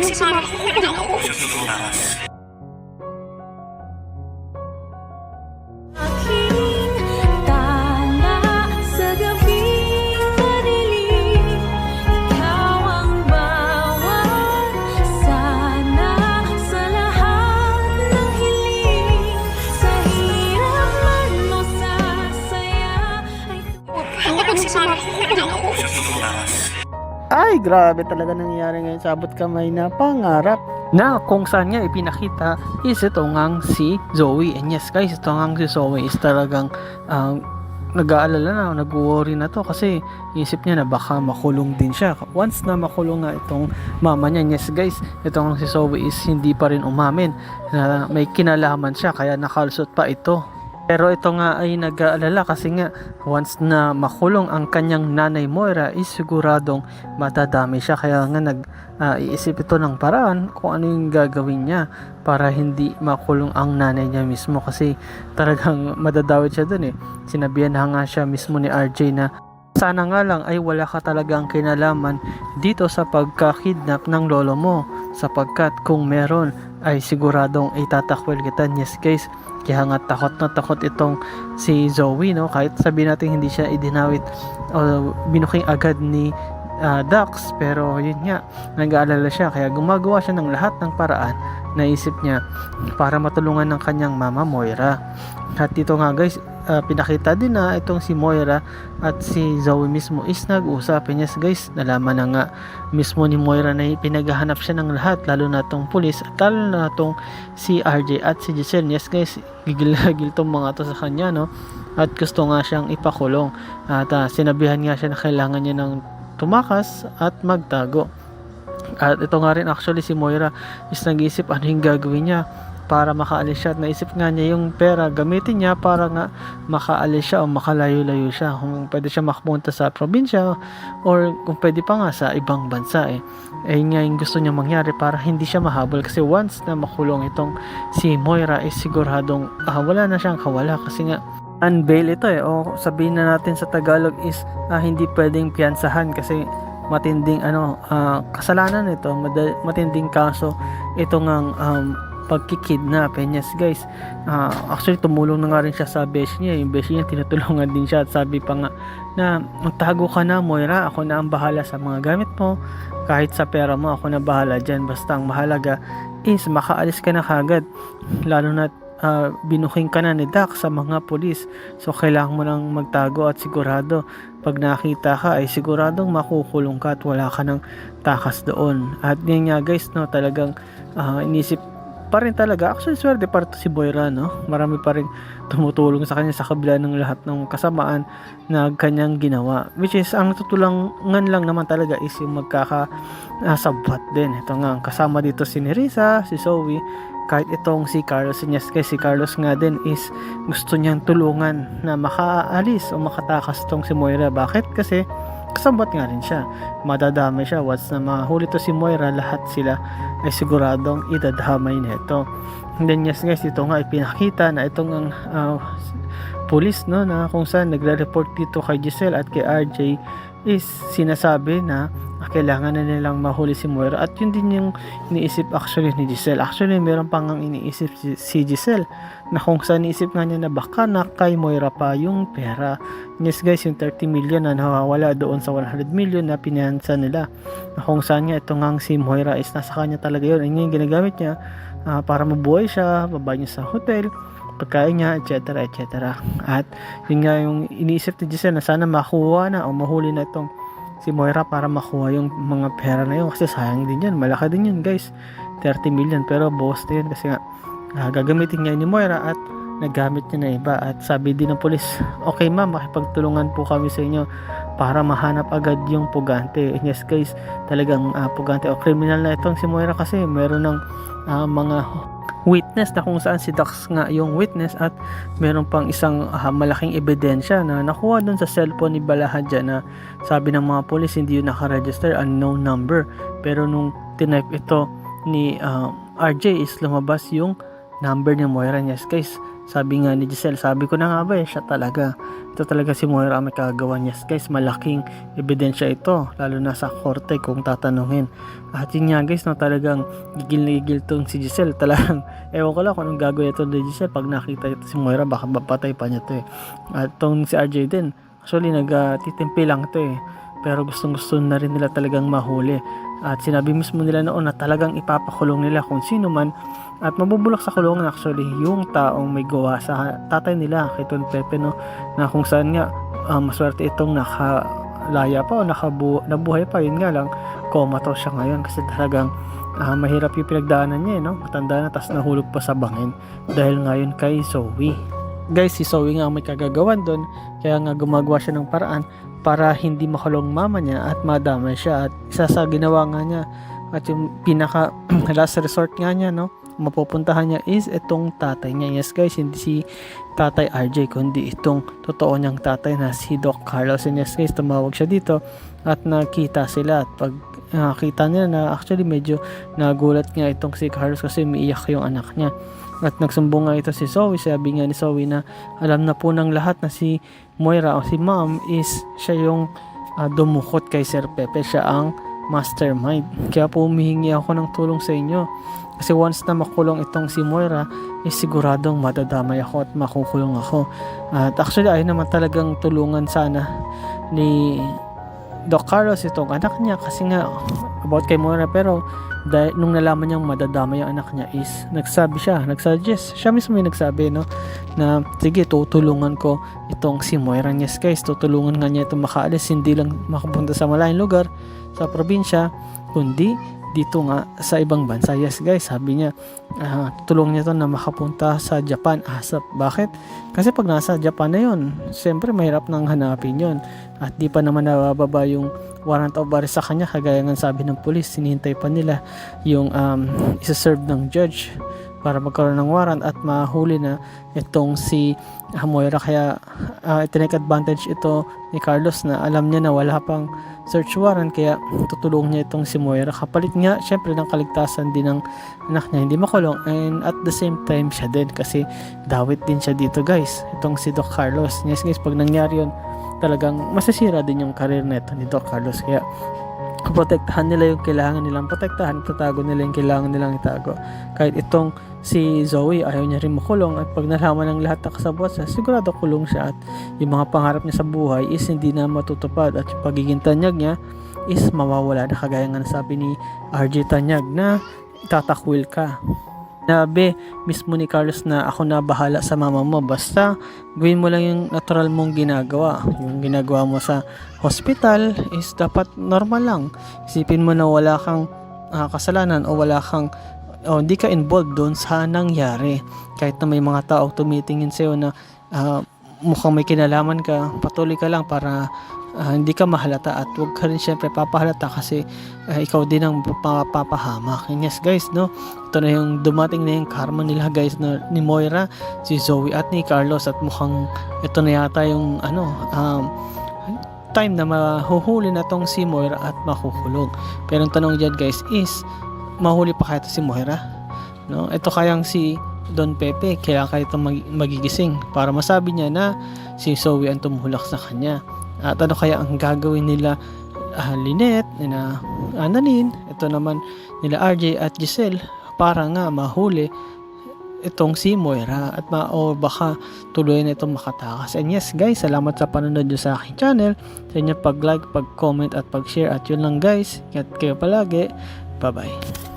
si Mami, kukunin ako. Kukunin si Mami, kukunin ako. Ay, grabe talaga nangyayari ngayon sa abot kamay na pangarap. Na kung saan nga ipinakita is ito ngang si Zoe. And yes guys, ito ngang si Zoe is talagang nag-aalala na, nag-worry na to kasi isip niya na baka makulong din siya. Once na makulong nga itong mama niya, yes guys, ito ngang si Zoe is hindi pa rin umamin na may kinalaman siya kaya nakalusot pa ito. Pero ito nga ay nag-aalala kasi nga once na makulong ang kanyang nanay Moira is siguradong matadami siya, kaya nga iisip ito ng paraan kung ano yung gagawin niya para hindi makulong ang nanay niya mismo kasi talagang madadawit siya dun eh. Sinabihan na nga siya mismo ni RJ na sana nga lang ay wala ka talagang kinalaman dito sa pagka-kidnap ng lolo mo, sapagkat kung meron ay siguradong itatakwil kita. Yes guys, kaya nga takot na takot itong si Zoe, no? Kahit sabihin natin hindi siya idinawit o binuking agad ni Dax, pero yun nga, nag-aalala siya kaya gumagawa siya ng lahat ng paraan na isip niya para matulungan ng kanyang mama Moira. At dito nga guys, pinakita din na itong si Moira at si Zoe mismo is nag-usap. Yes guys, nalaman na nga mismo ni Moira na pinaghahanap siya ng lahat, lalo na itong pulis at lalo na itong si RJ at si Giselle. Yes guys, gigil tong mga to sa kanya, no? At gusto nga siyang ipakulong at sinabihan nga siya na kailangan niya ng tumakas at magtago. At ito nga rin actually si Moira is nag-isip ano yung gagawin niya para makaalis siya, at naisip nga niya yung pera gamitin niya para nga makaalis siya o makalayo-layo siya, kung pwede siya makapunta sa probinsya or kung pwede pa nga sa ibang bansa eh nga yung gusto niya mangyari para hindi siya mahabol, kasi once na makulong itong si Moira is siguradong wala na siyang kawala kasi nga unbail ito eh, o sabihin na natin sa Tagalog is hindi pwedeng piyansahan kasi matinding kasalanan ito, matinding kaso ito ngang pagkikidnap. Yes guys, actually tumulong na nga rin siya sa beshi niya. Yung beshi niya tinutulungan din siya at sabi pa nga na magtago ka na Moira, ako na ang bahala sa mga gamit mo, kahit sa pera mo ako na bahala dyan, basta ang mahalaga is makaalis ka na kagad, lalo na binuking ka na ni Dax sa mga pulis, so kailangan mo lang magtago at sigurado pag nakita ka ay siguradong makukulong ka at wala ka ng takas doon. At yan nga guys, no, talagang inisip pa rin talaga, actually swerte pa rin si Moira, no? Marami pa rin tumutulong sa kanya sa kabila ng lahat ng kasamaan na kanyang ginawa, which is ang tutulungan lang naman talaga is yung magkakasabwat din. Ito nga, kasama dito si Nerissa, si Zoe, kahit itong si Carlos. Si Carlos nga din is gusto niyang tulungan na makaalis o makatakas itong si Moira. Bakit? Kasi kasabot nga rin siya, madadamay siya. Once na mahuli to si Moira, lahat sila ay siguradong idadamay nito. And then yes guys, ito nga ipinakita na itong police, no, na kung saan nagre-report dito kay Giselle at kay RJ is sinasabi na kailangan na nilang mahuli si Moira, at yun din yung iniisip actually ni Giselle. Actually meron pang ang iniisip si Giselle na kung saan iniisip nga niya na baka na kay Moira pa yung pera. Yes guys, yung 30 million na nawawala doon sa 100 million na pinansa nila, na kung saan nga ito nga si Moira is nasa kanya talaga yun, yung ginagamit niya para mabuhay siya, babae niya sa hotel, pagkain niya, etc. etc. At yun nga yung iniisip ni Giselle na sana makuha na o mahuli na itong si Moira para makuha yung mga pera na yun, kasi sayang din yan, malaki din yun guys, 30 million, pero boss na yun kasi nga gagamitin niya ni Moira at nagamit niya na iba. At sabi din ng polis, okay ma'am, makipagtulungan po kami sa inyo para mahanap agad yung pugante. Yes guys, talagang pugante o criminal na itong si Moira kasi meron ng mga witness na kung saan si Dax nga yung witness, at meron pang isang malaking ebidensya na nakuha dun sa cellphone ni Balahadja na sabi ng mga polis hindi yun nakaregister, unknown number, pero nung tinype ito ni RJ is lumabas yung number ni Moira. Yes guys, sabi nga ni Giselle, sabi ko na nga ba siya talaga. Ito talaga si Moira ang may kagawa. Yes guys, malaking ebidensya ito, lalo na sa korte kung tatanungin. At yun nga guys, no, talagang gigil na gigil tong si Giselle. Talagang ewan ko lang kung anong gagawin ito ni Giselle pag nakita ito si Moira, baka mapatay pa niya to eh. At tong si RJ din, actually nagtitimpi lang to eh, pero gustong gusto na rin nila talagang mahuli. At sinabi mismo nila noon na talagang ipapakulong nila kung sino man, at mabubulok sa kulungan actually yung taong may gawa sa tatay nila kay Don Pepe, no, na kung saan nga maswerte itong nakalaya pa o nabuhay pa. Yun nga lang, comatose siya ngayon kasi talagang mahirap yung pinagdaanan niya, no? Matanda na, tas nahulog pa sa bangin dahil ngayon kay Zoe. Guys, si Zoe nga ang may kagagawan doon, kaya nga gumagawa siya ng paraan para hindi makulong mama niya at madamay siya. At isa sa ginawa nga niya at yung pinaka last resort nga niya, no, mapupuntahan niya is itong tatay niya. Yes guys, hindi si tatay RJ kundi itong totoo niyang tatay na si Doc Carlos. And yes guys, tumawag siya dito at nakita sila. At pag nakita nila na actually medyo nagulat nga itong si Carlos kasi umiiyak yung anak niya. At nagsumbong nga ito si Zoe. Sabi nga ni Zoe na alam na po ng lahat na si Moira o si mom is siya yung dumukot kay Sir Pepe. Siya ang mastermind. Kaya po humihingi ako ng tulong sa inyo. Kasi once na makulong itong si Moira, is siguradong madadamay ako at makukulong ako. At actually ay naman talagang tulungan sana ni Doc Carlos itong anak niya kasi nga about kay Moira, pero dahil nung nalaman niyang madadamay ang anak niya is nagsuggest siya mismo yung nagsabi, no, na sige tutulungan ko itong si Moira. Yes guys, tutulungan nga niya itong makaalis, hindi lang makapunta sa malayong lugar sa probinsya kundi dito nga sa ibang bansa. Yes guys, sabi niya tutulungan niya ito na makapunta sa Japan ASAP. Bakit? Kasi pag nasa Japan na yun, siyempre mahirap nang hanapin yun at di pa naman nabababa yung warrant of arrest sa kanya, kagaya ng sabi ng police, sinihintay pa nila yung isa-serve ng judge para magkaroon ng warrant at mahuli na itong si Moira. Kaya itinake advantage ito ni Carlos na alam niya na wala pang search warrant, kaya tutulungan niya itong si Moira. Kapalit nga syempre ng kaligtasan din ng anak niya, hindi makulong, and at the same time siya din kasi dawit din siya dito guys, itong si Doc Carlos. Yes guys, pag nangyari yun, talagang masasira din yung career neto ni Doc Carlos. Kaya protektahan nila yung kailangan nilang protektahan, tatago nila yung kailangan nilang itago. Kahit itong si Zoe ayaw niya rin makulong, at pag nalaman ng lahat na kasabot siya, sigurado kulong siya at yung mga pangarap niya sa buhay is hindi na matutupad at yung pagiging tanyag niya is mawawala na, kagaya nga sabi ni RJ Tanyag na tatakwil ka. Nabi mismo ni Carlos na ako na bahala sa mama mo, basta gawin mo lang yung natural mong ginagawa. Yung ginagawa mo sa hospital is dapat normal lang. Isipin mo na wala kang kasalanan o wala kang hindi ka involved doon sa nangyari. Kahit na may mga tao tumitingin sa'yo na mukhang may kinalaman ka, patuloy ka lang para hindi ka mahalata, at huwag ka rin syempre papahalata kasi ikaw din ang papahamak. And yes guys, no, ito na yung dumating na yung karma nila guys, no, ni Moira, si Zoe at ni Carlos, at mukhang ito na yata yung time na mahuhuli na tong si Moira at makukulong. Pero ang tanong dyan guys is, mahuli pa kaya ito si Moira? No? Ito kayang si Don Pepe, kaya kaya ito magigising para masabi niya na si Zoe ang tumulak sa kanya. At ano kaya ang gagawin nila Lynette, nila Annalyn, ito naman nila RJ at Giselle para nga mahuli itong si Moira at baka tuloy na itong makatakas. And yes guys, salamat sa panonood nyo sa aking channel, sa inyo pag-like, pag-comment at pag-share. At yun lang guys, ingat kayo palagi, bye bye.